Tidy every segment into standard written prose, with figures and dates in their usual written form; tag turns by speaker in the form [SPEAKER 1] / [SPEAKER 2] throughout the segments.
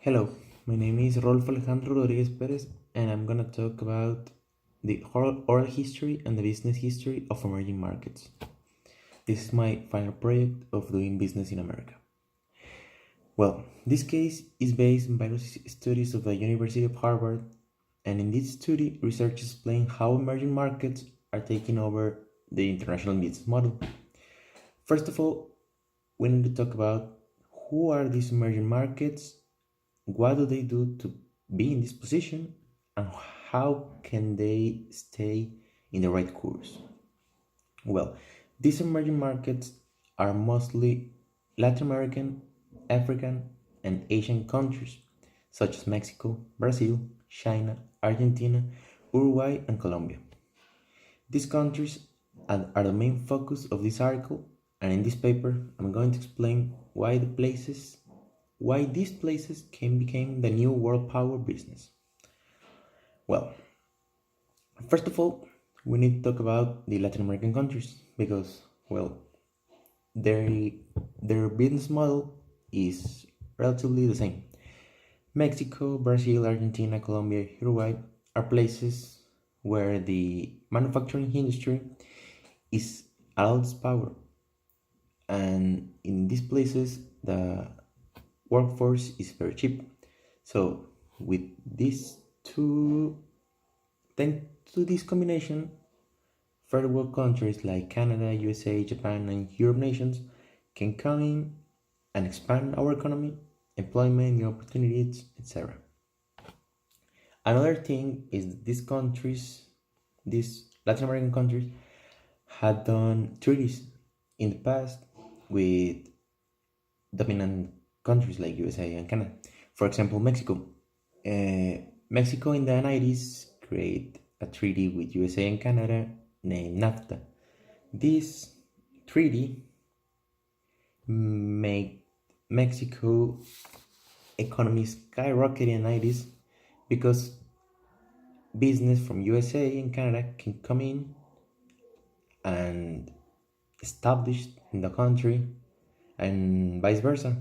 [SPEAKER 1] Hello, my name is Rodolfo Alejandro Perez, and I'm gonna talk about the oral history and the business history of emerging markets. This is my final project of doing business in America. Well, this case is based on various studies of the University of Harvard, and in this study, researchers explain how emerging markets are taking over the international business model. First of all, we need to talk about who are these emerging markets, what do they do to be in this position, and how can they stay in the right course? Well, these emerging markets are mostly Latin American, African, and Asian countries, such as Mexico, Brazil, China, Argentina, Uruguay, and Colombia. These countries are the main focus of this article, and in this paper, I'm going to explain why these places can become the new world power business. Well, first of all, we need to talk about the Latin American countries because, well, their business model is relatively the same. Mexico, Brazil, Argentina, Colombia, Uruguay are places where the manufacturing industry is at all its power, and in these places the workforce is very cheap. So with these two, thanks to this combination, third world countries like Canada, USA, Japan, and Europe nations can come in and expand our economy, employment, new opportunities, etc. Another thing is these Latin American countries, had done treaties in the past with dominant countries like USA and Canada. For example, Mexico. Mexico in the 90s created a treaty with USA and Canada named NAFTA. This treaty made Mexico economy skyrocket in the 90s because business from USA and Canada can come in and establish in the country, and vice versa.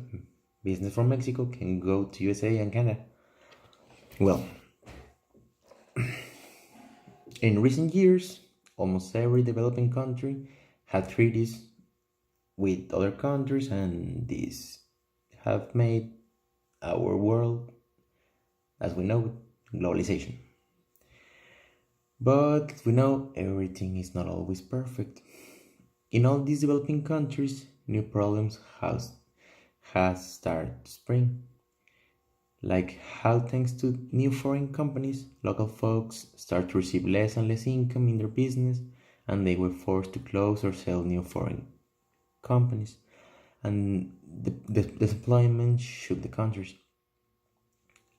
[SPEAKER 1] Business from Mexico can go to USA and Canada. Well, in recent years, almost every developing country had treaties with other countries, and these have made our world as we know it, globalization. But we know everything is not always perfect. In all these developing countries, new problems has started to spring. Like how, thanks to new foreign companies, local folks start to receive less and less income in their business, and they were forced to close or sell new foreign companies, and the disemployment shook the countries.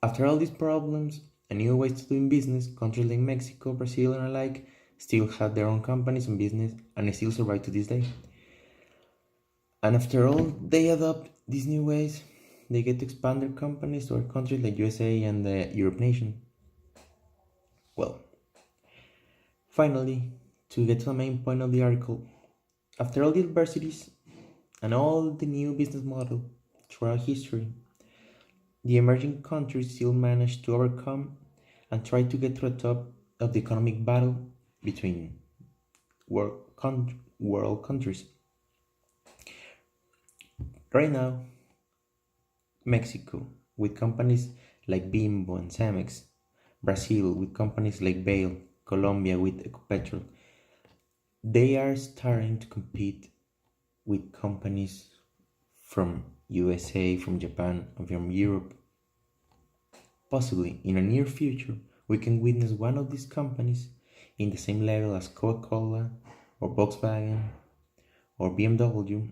[SPEAKER 1] After all these problems and new ways to doing business, countries like Mexico, Brazil, and alike still have their own companies and business, and they still survive to this day. And after all they adopt these new ways, they get to expand their companies to other countries like USA and the Europe nation. Well, finally, to get to the main point of the article, after all the adversities and all the new business model throughout history, the emerging countries still manage to overcome and try to get to the top of the economic battle between world countries. Right now, Mexico with companies like Bimbo and Cemex, Brazil with companies like Bale, Colombia with Ecopetrol, they are starting to compete with companies from USA, from Japan, and from Europe. Possibly in a near future, we can witness one of these companies in the same level as Coca-Cola or Volkswagen or BMW,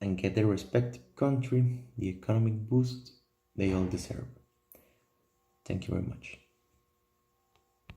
[SPEAKER 1] and get their respective country the economic boost they all deserve. Thank you very much.